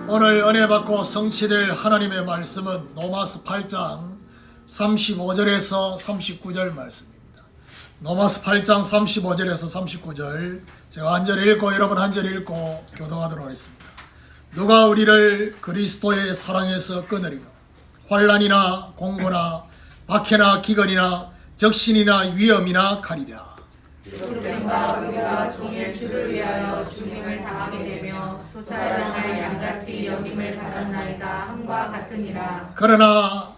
오늘 은혜 받고 성취될 하나님의 말씀은 로마서 8장 35절에서 39절 말씀입니다. 로마서 8장 35절에서 39절 제가 한 절 읽고 여러분 한 절 읽고 교독하도록 하겠습니다. 누가 우리를 그리스도의 사랑에서 끊으리요? 환난이나 공고나 박해나 기근이나 적신이나 위험이나 칼이랴. 그렇된 바 우리가 종일 주를 위하여 죽임을 당하게 되며 사랑할 양같이 여김을 받았나이다 함과 같으니라. 그러나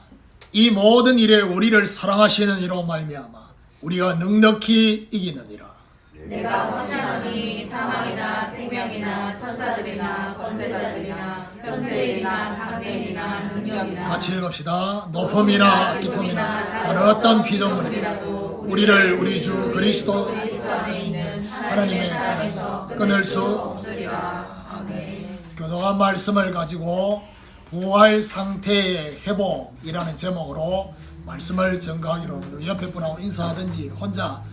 이 모든 일에 우리를 사랑하시는 이로 말미암아 우리가 넉넉히 이기느니라. 내가 확신하니 사망이나 생명이나 천사들이나 권세자들이나 현재이나 장래이나 능력이나 같이 읽읍시다. 높음이나 깊음이나 어느 어떤 피조물이라도 우리를 우리 주 그리스도 안에 있는 하나님의 사랑에서 끊을 수 없으리라. 아멘. 교독한 말씀을 가지고 부활 상태의 회복이라는 제목으로 말씀을 전가하기로 합니다. 옆에 분하고 인사하든지 혼자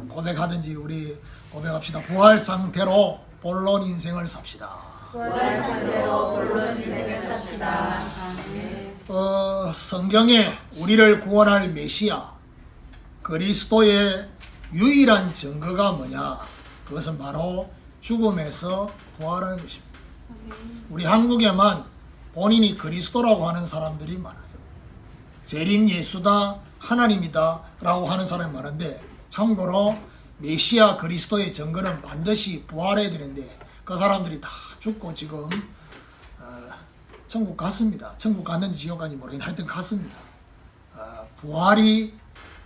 고백하든지 우리 고백합시다. 부활 상태로 본론 인생을 삽시다. 부활 상태로 본론 인생을 삽시다. 아멘. 성경에 우리를 구원할 메시아 그리스도의 유일한 증거가 뭐냐? 그것은 바로 죽음에서 부활하는 것입니다. 우리 한국에만 본인이 그리스도라고 하는 사람들이 많아요. 재림 예수다, 하나님이다 라고 하는 사람이 많은데 참고로 메시아 그리스도의 증거는 반드시 부활해야 되는데 그 사람들이 다 죽고 지금 천국 갔습니다. 천국 갔는지 지옥 갔는지 모르겠는데 하여튼 갔습니다. 부활이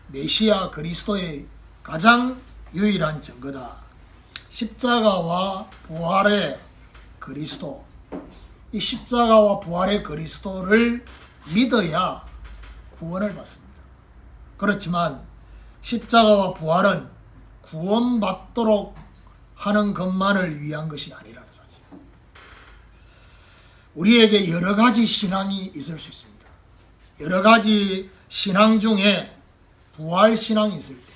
메시아 그리스도의 가장 유일한 증거다. 십자가와 부활의 그리스도, 이 십자가와 부활의 그리스도를 믿어야 구원을 받습니다. 그렇지만 십자가와 부활은 구원받도록 하는 것만을 위한 것이 아니라는 사실. 우리에게 여러 가지 신앙이 있을 수 있습니다. 여러 가지 신앙 중에 부활 신앙이 있을 때,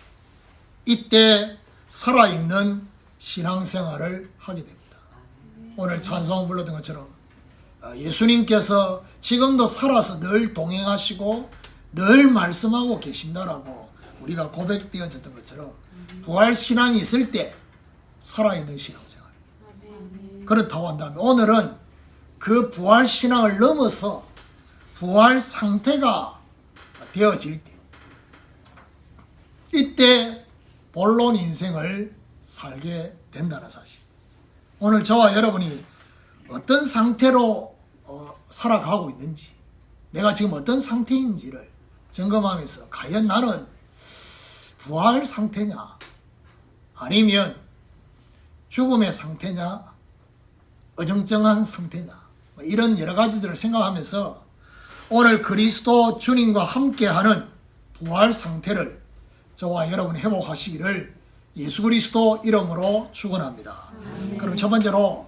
이때 살아있는 신앙생활을 하게 됩니다. 오늘 찬송 불렀던 것처럼 예수님께서 지금도 살아서 늘 동행하시고 늘 말씀하고 계신다라고 우리가 고백되어졌던 것처럼 부활 신앙이 있을 때 살아있는 신앙생활. 그렇다고 한다면 오늘은 그 부활 신앙을 넘어서 부활 상태가 되어질 때, 이때 본론 인생을 살게 된다는 사실. 오늘 저와 여러분이 어떤 상태로 살아가고 있는지, 내가 지금 어떤 상태인지를 점검하면서 과연 나는 부활 상태냐, 아니면 죽음의 상태냐, 어정쩡한 상태냐, 이런 여러 가지들을 생각하면서 오늘 그리스도 주님과 함께하는 부활 상태를 저와 여러분이 회복하시기를 예수 그리스도 이름으로 축원합니다. 그럼 첫 번째로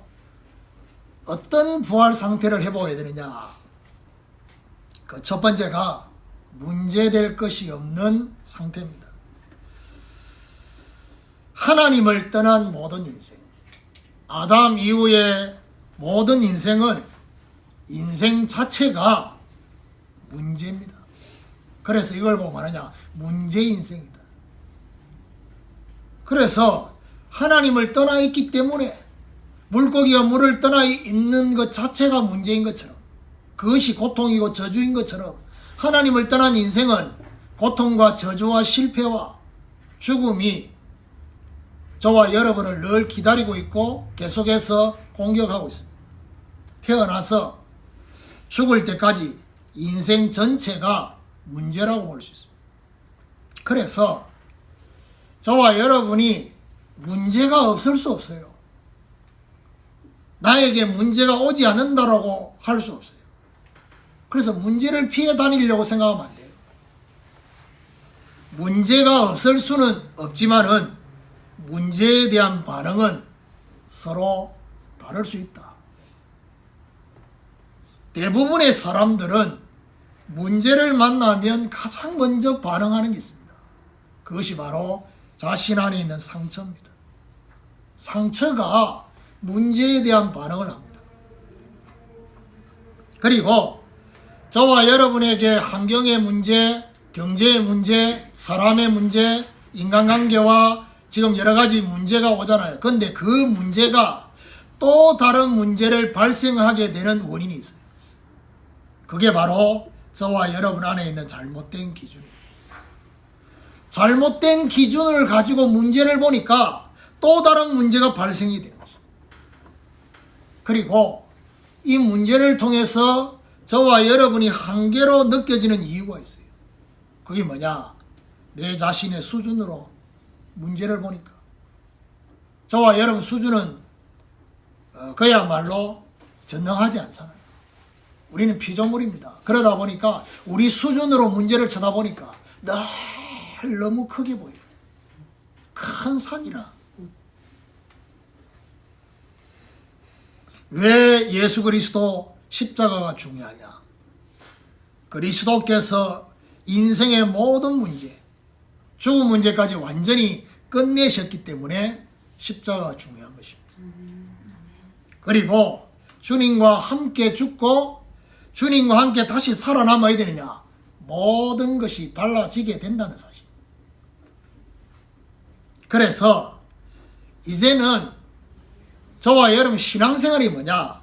어떤 부활 상태를 회복해야 되느냐? 그 첫 번째가 문제될 것이 없는 상태입니다. 하나님을 떠난 모든 인생, 아담 이후의 모든 인생은 인생 자체가 문제입니다. 그래서 이걸 보고 말하냐? 문제 인생이다. 그래서 하나님을 떠나 있기 때문에 물고기가 물을 떠나 있는 것 자체가 문제인 것처럼, 그것이 고통이고 저주인 것처럼 하나님을 떠난 인생은 고통과 저주와 실패와 죽음이 저와 여러분을 늘 기다리고 있고 계속해서 공격하고 있습니다. 태어나서 죽을 때까지 인생 전체가 문제라고 볼 수 있습니다. 그래서 저와 여러분이 문제가 없을 수 없어요. 나에게 문제가 오지 않는다라고 할 수 없어요. 그래서 문제를 피해 다니려고 생각하면 안 돼요. 문제가 없을 수는 없지만은 문제에 대한 반응은 서로 다를 수 있다. 대부분의 사람들은 문제를 만나면 가장 먼저 반응하는 게 있습니다. 그것이 바로 자신 안에 있는 상처입니다. 상처가 문제에 대한 반응을 합니다. 그리고 저와 여러분에게 환경의 문제, 경제의 문제, 사람의 문제, 인간관계와 지금 여러 가지 문제가 오잖아요. 그런데 그 문제가 또 다른 문제를 발생하게 되는 원인이 있어요. 그게 바로 저와 여러분 안에 있는 잘못된 기준입니다. 잘못된 기준을 가지고 문제를 보니까 또 다른 문제가 발생이 되는 것입니다. 그리고 이 문제를 통해서 저와 여러분이 한계로 느껴지는 이유가 있어요. 그게 뭐냐? 내 자신의 수준으로 문제를 보니까. 저와 여러분 수준은 그야말로 전능하지 않잖아요. 우리는 피조물입니다. 그러다 보니까 우리 수준으로 문제를 쳐다보니까 늘 너무 크게 보여요. 큰 산이라. 왜 예수 그리스도 십자가가 중요하냐? 그리스도께서 인생의 모든 문제, 죽음 문제까지 완전히 끝내셨기 때문에 십자가가 중요한 것입니다. 그리고 주님과 함께 죽고 주님과 함께 다시 살아남아야 되느냐? 모든 것이 달라지게 된다는 사실. 그래서 이제는 저와 여러분 신앙생활이 뭐냐?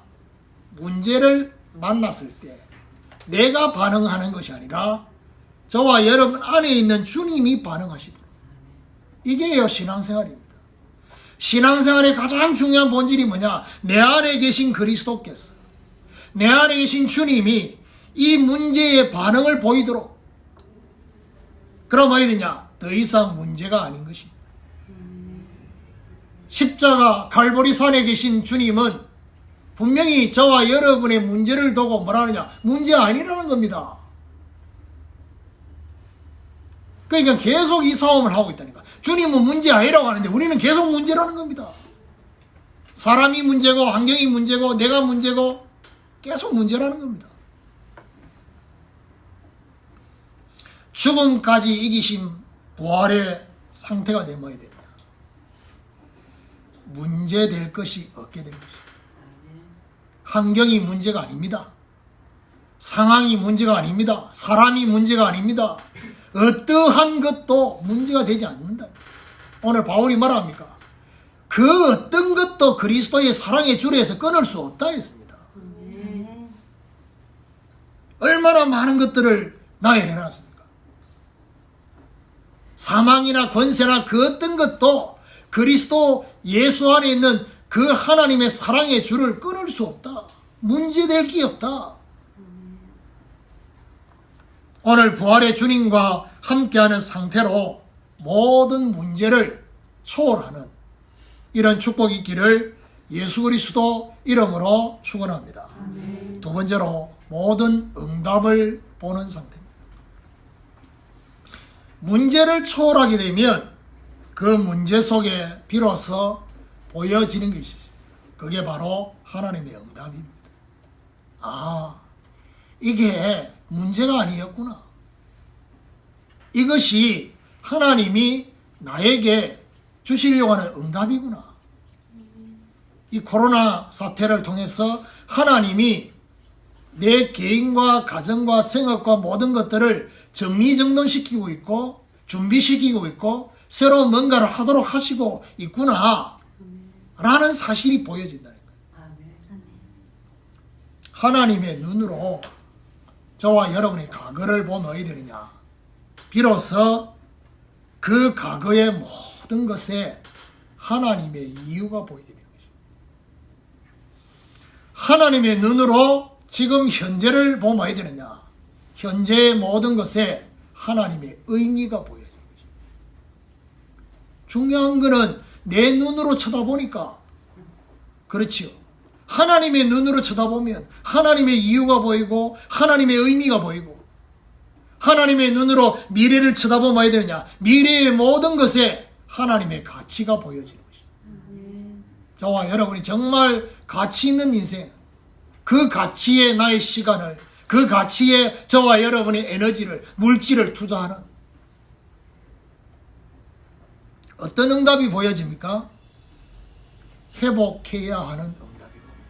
문제를 만났을 때 내가 반응하는 것이 아니라 저와 여러분 안에 있는 주님이 반응하시도록. 이게요 신앙생활입니다. 신앙생활의 가장 중요한 본질이 뭐냐? 내 안에 계신 그리스도께서, 내 안에 계신 주님이 이 문제의 반응을 보이도록. 그럼 어디 되냐? 더 이상 문제가 아닌 것입니다. 십자가 갈보리산에 계신 주님은 분명히 저와 여러분의 문제를 두고 뭐라 하느냐? 문제 아니라는 겁니다. 그러니까 계속 이 싸움을 하고 있다니까. 주님은 문제 아니라고 하는데 우리는 계속 문제라는 겁니다. 사람이 문제고 환경이 문제고 내가 문제고 계속 문제라는 겁니다. 죽음까지 이기신 부활의 상태가 되어야 됩니다. 문제될 것이 없게 된 것입니다. 환경이 문제가 아닙니다. 상황이 문제가 아닙니다. 사람이 문제가 아닙니다. 어떠한 것도 문제가 되지 않는다. 오늘 바울이 말합니까? 그 어떤 것도 그리스도의 사랑의 줄에서 끊을 수 없다 했습니다. 얼마나 많은 것들을 나열해놨습니까? 사망이나 권세나 그 어떤 것도 그리스도 예수 안에 있는 그 하나님의 사랑의 줄을 끊을 수 없다. 문제될 게 없다. 오늘 부활의 주님과 함께하는 상태로 모든 문제를 초월하는 이런 축복이 있기를 예수 그리스도 이름으로 축원합니다. 두 번째로 모든 응답을 보는 상태입니다. 문제를 초월하게 되면 그 문제 속에 비로소 보여지는 것이죠. 그게 바로 하나님의 응답입니다. 아, 이게 문제가 아니었구나. 이것이 하나님이 나에게 주시려고 하는 응답이구나. 이 코로나 사태를 통해서 하나님이 내 개인과 가정과 생업과 모든 것들을 정리정돈시키고 있고 준비시키고 있고 새로운 뭔가를 하도록 하시고 있구나 라는 사실이 보여진다는 거예요. 하나님의 눈으로 저와 여러분의 과거를 보면 어떻게 되느냐? 비로소 그 과거의 모든 것에 하나님의 이유가 보이게 되는 것입니다. 하나님의 눈으로 지금 현재를 보면 어떻게 되느냐? 현재의 모든 것에 하나님의 의미가 보여지는 것입니다. 중요한 것은 내 눈으로 쳐다보니까 그렇지요. 하나님의 눈으로 쳐다보면 하나님의 이유가 보이고 하나님의 의미가 보이고 하나님의 눈으로 미래를 쳐다보면 어떻게 되느냐? 미래의 모든 것에 하나님의 가치가 보여지는 것입니다. 저와 여러분이 정말 가치 있는 인생, 그 가치에 나의 시간을, 그 가치에 저와 여러분의 에너지를, 물질을 투자하는 어떤 응답이 보여집니까? 회복해야 하는 응답이 보여요.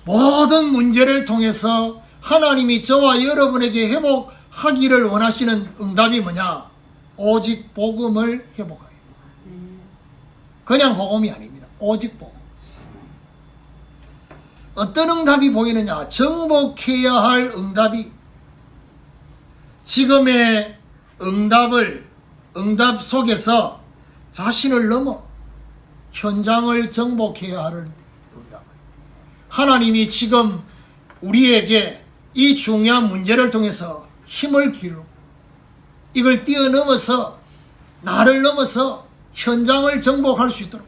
모든 문제를 통해서 하나님이 저와 여러분에게 회복하기를 원하시는 응답이 뭐냐? 오직 복음을 회복하기. 그냥 복음이 아닙니다. 오직 복음. 어떤 응답이 보이느냐? 정복해야 할 응답이, 지금의 응답 속에서 자신을 넘어 현장을 정복해야 하는 응답을, 하나님이 지금 우리에게 이 중요한 문제를 통해서 힘을 기르고 이걸 뛰어넘어서, 나를 넘어서 현장을 정복할 수 있도록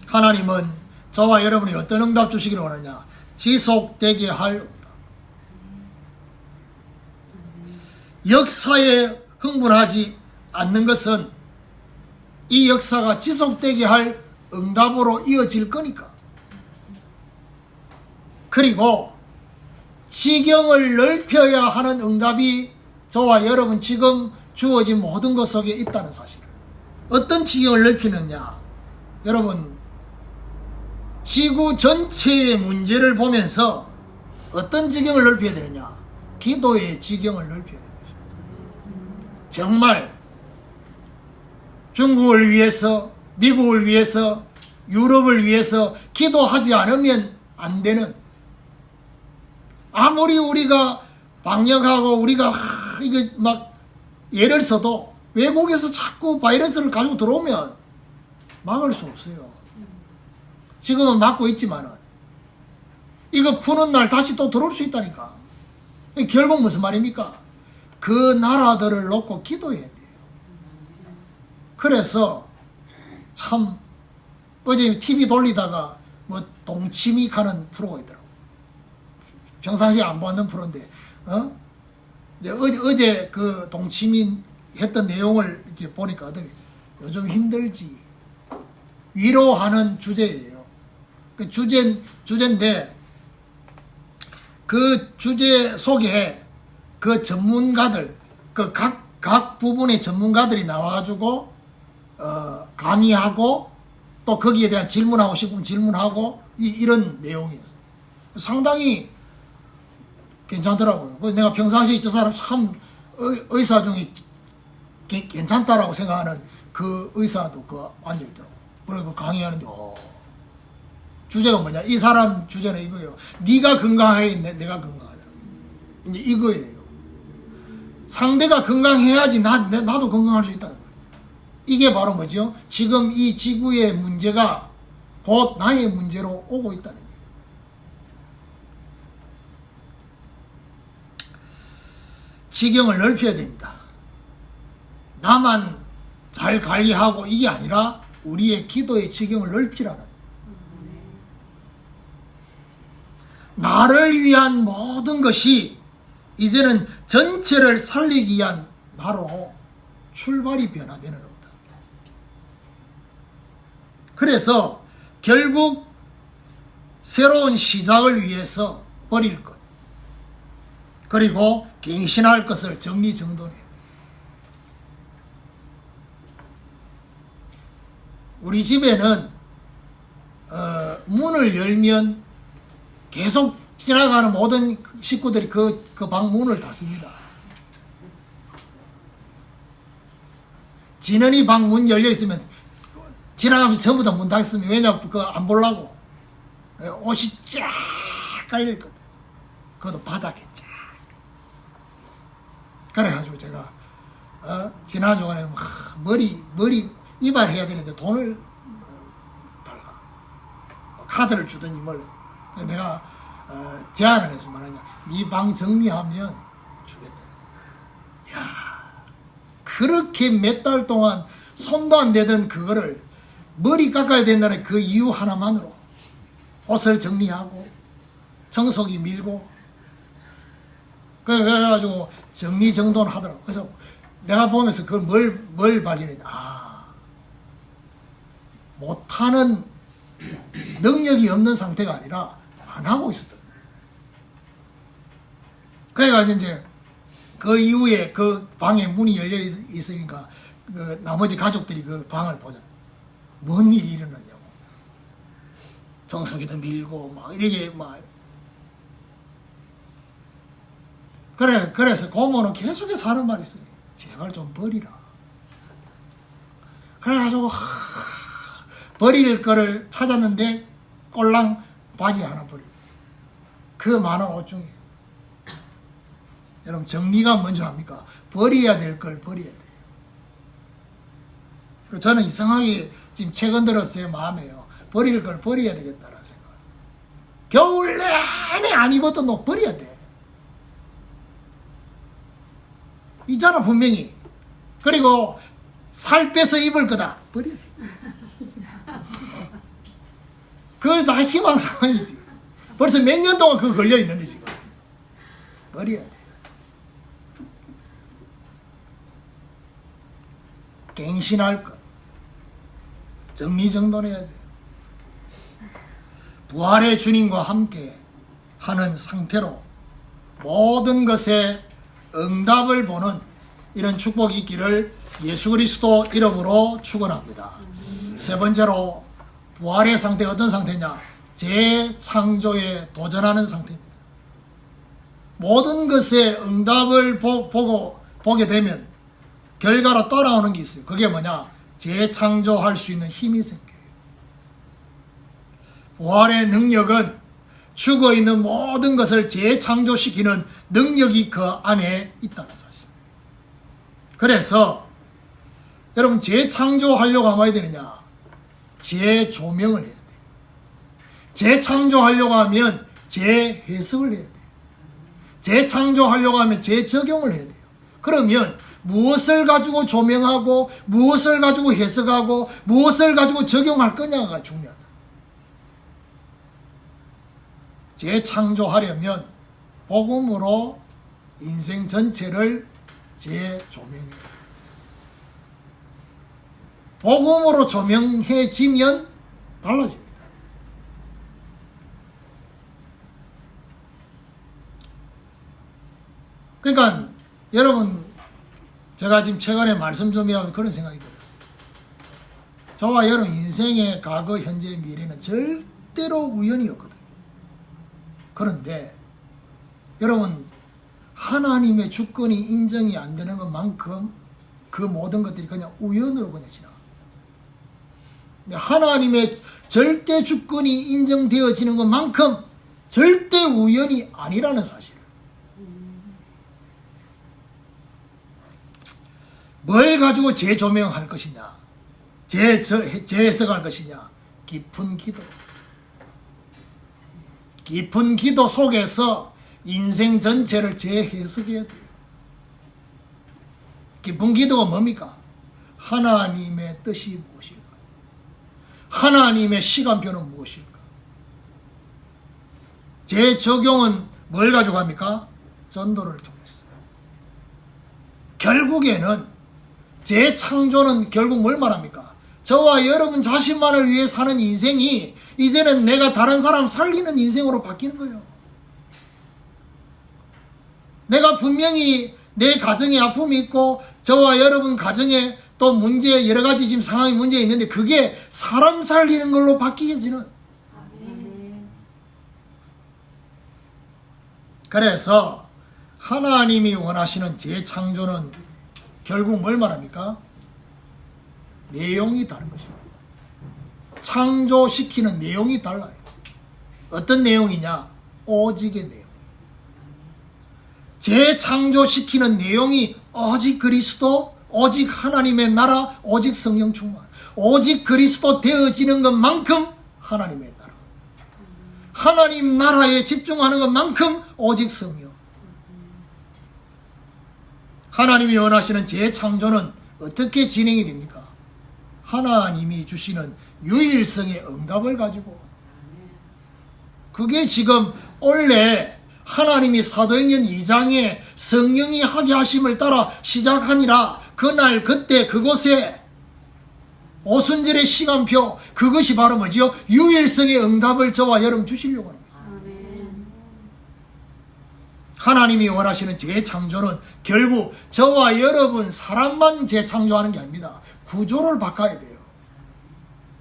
하나님은 저와 여러분이 어떤 응답 주시기를 원하냐? 지속되게 할 응답. 역사에 흥분하지 않는 것은 이 역사가 지속되게 할 응답으로 이어질 거니까. 그리고 지경을 넓혀야 하는 응답이 저와 여러분 지금 주어진 모든 것 속에 있다는 사실. 어떤 지경을 넓히느냐? 여러분, 지구 전체의 문제를 보면서 어떤 지경을 넓혀야 되느냐? 기도의 지경을 넓혀야 되는 것입니다. 정말 중국을 위해서, 미국을 위해서, 유럽을 위해서 기도하지 않으면 안 되는, 아무리 우리가 방역하고 우리가 이게 막 예를 써도 외국에서 자꾸 바이러스를 가지고 들어오면 막을 수 없어요. 지금은 막고 있지만은 이거 푸는 날 다시 또 들어올 수 있다니까. 결국 무슨 말입니까? 그 나라들을 놓고 기도해야 돼요. 그래서 참 어제 TV 돌리다가 뭐 동치미 가는 프로가 있더라고. 평상시에 안 보는 프로인데, 어제 그 동치미 했던 내용을 이렇게 보니까 요즘 힘들지. 위로하는 주제예요. 그 주제인데, 그 주제 속에 그 전문가들, 그 각 부분의 전문가들이 나와가지고, 강의하고, 또 거기에 대한 질문하고 싶으면 질문하고, 이런 내용이었어요. 상당히 괜찮더라고요. 내가 평상시에 저 사람 참 의사 중에 괜찮다라고 생각하는 그 의사도 앉아있더라고요. 그리고 강의하는데, 주제가 뭐냐? 이 사람 주제는 이거예요. 네가 건강해야 내가 건강하다. 이제 이거예요. 상대가 건강해야지 나도 건강할 수 있다는 거예요. 이게 바로 뭐죠? 지금 이 지구의 문제가 곧 나의 문제로 오고 있다는 거예요. 지경을 넓혀야 됩니다. 나만 잘 관리하고 이게 아니라 우리의 기도의 지경을 넓히라는, 나를 위한 모든 것이 이제는 전체를 살리기 위한 나로 출발이 변화되는 겁니다. 그래서 결국 새로운 시작을 위해서 버릴 것, 그리고 갱신할 것을 정리정돈해요. 우리 집에는 문을 열면 계속 지나가는 모든 식구들이 그 방 문을 닫습니다. 진원이 방 문 열려 있으면 지나가면서 전부 다 문 닫습니다. 왜냐면 그거 안 보려고. 옷이 쫙 깔려 있거든. 그것도 바닥에 쫙. 그래가지고 제가 지난 주간에 머리 이발해야 되는데 돈을 달라. 카드를 주더니 뭘. 내가 제안을 해서 말하냐, 네 방 정리하면 주겠다. 야, 그렇게 몇 달 동안 손도 안 대던 그거를 머리 깎아야 된다는 그 이유 하나만으로 옷을 정리하고 청소기 밀고 그래가지고 정리정돈 하더라고. 그래서 내가 보면서 그걸 뭘 발견했냐, 못하는, 능력이 없는 상태가 아니라 안 하고 있었던. 그래가지고 이제 그 이후에 그 방에 문이 열려 있으니까 그 나머지 가족들이 그 방을 보자. 뭔 일이 일어났냐고. 정석이도 밀고 막 이렇게 막 그래서 고모는 계속해서 하는 말이 있어요. 제발 좀 버리라. 그래가지고 버릴 거를 찾았는데 꼴랑 바지 하나 버려. 그 많은 옷 중에 여러분 정리가 뭔지 압니까? 버려야 될 걸 버려야 돼요. 그리고 저는 이상하게 지금 최근 들어서 제 마음에요. 버릴 걸 버려야 되겠다는 생각. 겨울 내내 안 입었던 옷 버려야 돼. 있잖아 분명히. 그리고 살 빼서 입을 거다 버려야 돼. 그거 다 희망사항이지. 벌써 몇 년 동안 그거 걸려 있는데 지금 버려야 돼. 갱신할 것 정리정돈해야 돼. 부활의 주님과 함께 하는 상태로 모든 것에 응답을 보는 이런 축복이 있기를 예수 그리스도 이름으로 축원합니다. 세 번째로 부활의 상태가 어떤 상태냐? 재창조에 도전하는 상태입니다. 모든 것에 응답을 보게 되면 결과로 따라오는 게 있어요. 그게 뭐냐? 재창조할 수 있는 힘이 생겨요. 부활의 능력은 죽어있는 모든 것을 재창조시키는 능력이 그 안에 있다는 사실. 그래서 여러분 재창조하려고 하면 어야 되느냐? 재조명을 해야 돼요. 재창조하려고 하면 재해석을 해야 돼요. 재창조하려고 하면 재적용을 해야 돼요. 그러면 무엇을 가지고 조명하고 무엇을 가지고 해석하고 무엇을 가지고 적용할 거냐가 중요하다. 재창조하려면 복음으로 인생 전체를 재조명해야 돼요. 복음으로 조명해지면 달라집니다. 그러니까 여러분 제가 지금 최근에 말씀 좀 하면 그런 생각이 들어요. 저와 여러분 인생의 과거, 현재, 미래는 절대로 우연이었거든요. 그런데 여러분 하나님의 주권이 인정이 안 되는 것만큼 그 모든 것들이 그냥 우연으로 그냥 지나가. 하나님의 절대 주권이 인정되어지는 것만큼 절대 우연이 아니라는 사실을. 뭘 가지고 재조명할 것이냐, 재해석할 것이냐, 깊은 기도. 깊은 기도 속에서 인생 전체를 재해석해야 돼요. 깊은 기도가 뭡니까? 하나님의 뜻이 무엇일까? 하나님의 시간표는 무엇일까? 재적용은 뭘 가지고 합니까? 전도를 통해서. 결국에는 재창조는 결국 뭘 말합니까? 저와 여러분 자신만을 위해 사는 인생이 이제는 내가 다른 사람 살리는 인생으로 바뀌는 거예요. 내가 분명히 내 가정에 아픔이 있고 저와 여러분 가정에 또 문제 여러 가지 지금 상황이 문제 있는데 그게 사람 살리는 걸로 바뀌어지는. 그래서 하나님이 원하시는 재창조는 결국 뭘 말합니까? 내용이 다른 것입니다. 창조시키는 내용이 달라요. 어떤 내용이냐? 오직의 내용. 재창조시키는 내용이 오직 그리스도, 오직 하나님의 나라, 오직 성령 충만, 오직 그리스도 되어지는 것만큼 하나님의 나라, 하나님 나라에 집중하는 것만큼 오직 성령. 하나님이 원하시는 재창조는 어떻게 진행이 됩니까? 하나님이 주시는 유일성의 응답을 가지고. 그게 지금 원래 하나님이 사도행전 2장에 성령이 하게 하심을 따라 시작하니라 그날 그때 그곳에 오순절의 시간표, 그것이 바로 뭐지요? 유일성의 응답을 저와 여러분 주시려고 하는 거예요. 하나님이 원하시는 재창조는 결국 저와 여러분 사람만 재창조하는 게 아닙니다. 구조를 바꿔야 돼요.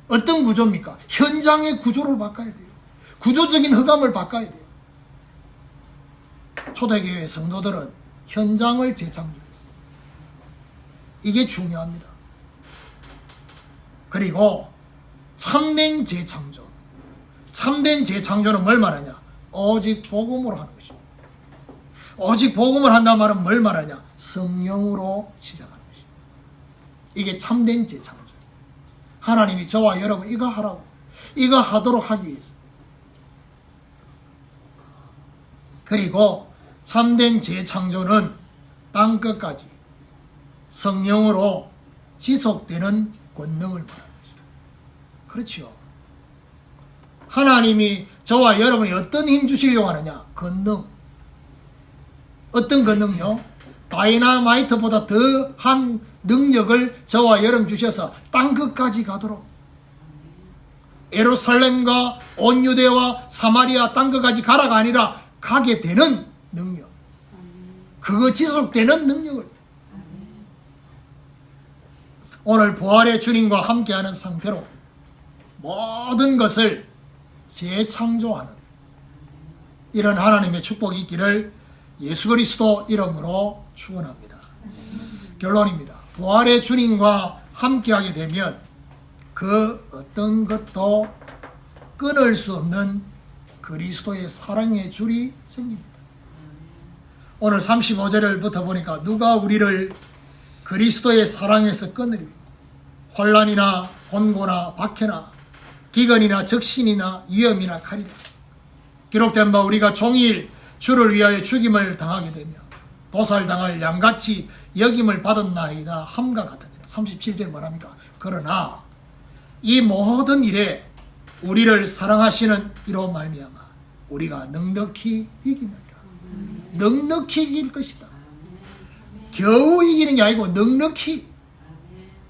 어떤 구조입니까? 현장의 구조를 바꿔야 돼요. 구조적인 흑암을 바꿔야 돼요. 초대교회 성도들은 현장을 재창조했어요. 이게 중요합니다. 그리고 참된 재창조. 참된 재창조는 뭘 말하냐? 오직 복음으로 하는 것입니다. 오직 복음을 한다는 말은 뭘 말하냐? 성령으로 시작하는 것입니다. 이게 참된 재창조. 하나님이 저와 여러분 이거 하라고, 이거 하도록 하기 위해서. 그리고 참된 재창조는 땅끝까지 성령으로 지속되는 권능을 말하는 것입니다. 그렇죠. 하나님이 저와 여러분이 어떤 힘 주시려고 하느냐? 권능. 어떤 권능요? 다이나마이트보다 더한 능력을 저와 여러분 주셔서 땅끝까지 가도록, 예루살렘과 온 유대와 사마리아 땅끝까지 가라가 아니라 가게 되는 능력, 그거 지속되는 능력을 오늘 부활의 주님과 함께하는 상태로 모든 것을 재창조하는 이런 하나님의 축복이 있기를 예수 그리스도 이름으로 축원합니다. 결론입니다. 부활의 주님과 함께하게 되면 그 어떤 것도 끊을 수 없는 그리스도의 사랑의 줄이 생깁니다. 오늘 35절부터 보니까 누가 우리를 그리스도의 사랑에서 끊으리? 혼란이나 곤고나 박해나 기근이나 적신이나 위험이나 칼이라. 기록된 바 우리가 종일 주를 위하여 죽임을 당하게 되며 도살당할 양같이 여김을 받았나이다 함과 같으니라. 37절 뭐랍니까? 그러나 이 모든 일에 우리를 사랑하시는 이로 말미암아 우리가 넉넉히 이기느니라. 넉넉히 이길 것이다. 겨우 이기는 게 아니고 넉넉히.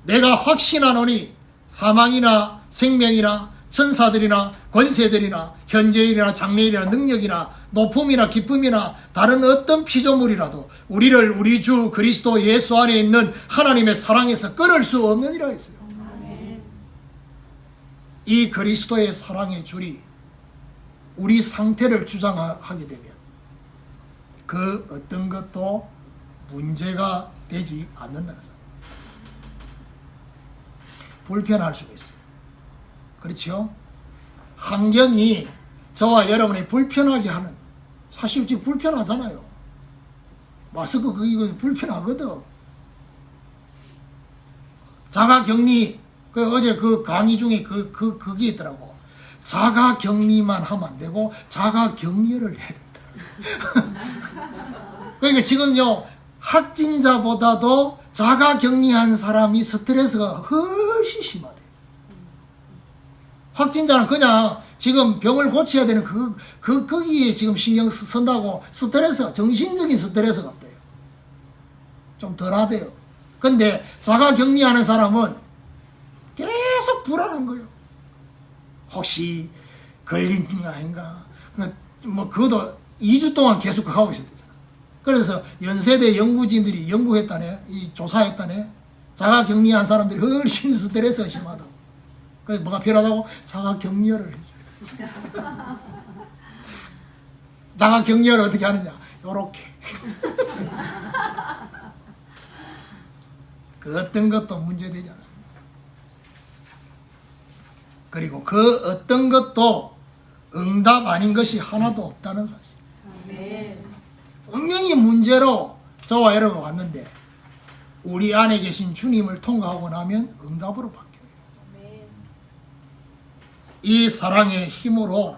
내가 확신하노니 사망이나 생명이나 천사들이나 권세들이나 현재일이나 장래일이나 능력이나 높음이나 기쁨이나 다른 어떤 피조물이라도 우리를 우리 주 그리스도 예수 안에 있는 하나님의 사랑에서 끊을 수 없느니라 했어요. 이 그리스도의 사랑의 줄이 우리 상태를 주장하게 되면 그 어떤 것도 문제가 되지 않는다는 사실. 불편할 수가 있어요. 그렇죠? 환경이 저와 여러분이 불편하게 하는, 사실 지금 불편하잖아요. 마스크 이거 불편하거든. 자가격리, 어제 그 강의 중에 그게 있더라고. 자가격리만 하면 안 되고 자가격리를 해야 된다. 그러니까 지금요, 확진자보다도 자가격리한 사람이 스트레스가 훨씬 심하대. 확진자는 그냥 지금 병을 고쳐야 되는 거기에 지금 신경 쓴다고 스트레스, 정신적인 스트레스가 없대요. 좀 덜하대요. 근데 자가격리하는 사람은 계속 불안한 거예요. 혹시 걸린 거 아닌가? 뭐, 그것도 2주 동안 계속 하고 있어야 되잖아. 그래서 연세대 연구진들이 연구했다네, 조사했다네. 자가격리한 사람들이 훨씬 스트레스가 심하다고. 그래서 뭐가 필요하다고? 자가격리를 해줘야 자가격리를 어떻게 하느냐? 요렇게. 그 어떤 것도 문제되지 않습니다. 그리고 그 어떤 것도 응답 아닌 것이 하나도 없다는 사실. 분명히 문제로 저와 여러분 왔는데 우리 안에 계신 주님을 통과하고 나면 응답으로 바뀌어요. 이 사랑의 힘으로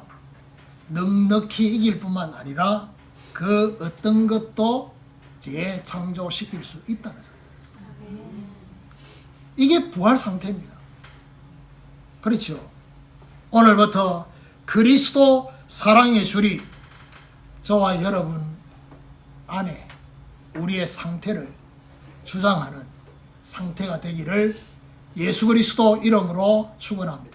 넉넉히 이길 뿐만 아니라 그 어떤 것도 재창조시킬 수 있다는 사실. 이게 부활 상태입니다. 그렇죠. 오늘부터 그리스도 사랑의 줄이 저와 여러분 안에 우리의 상태를 주장하는 상태가 되기를 예수 그리스도 이름으로 축원합니다.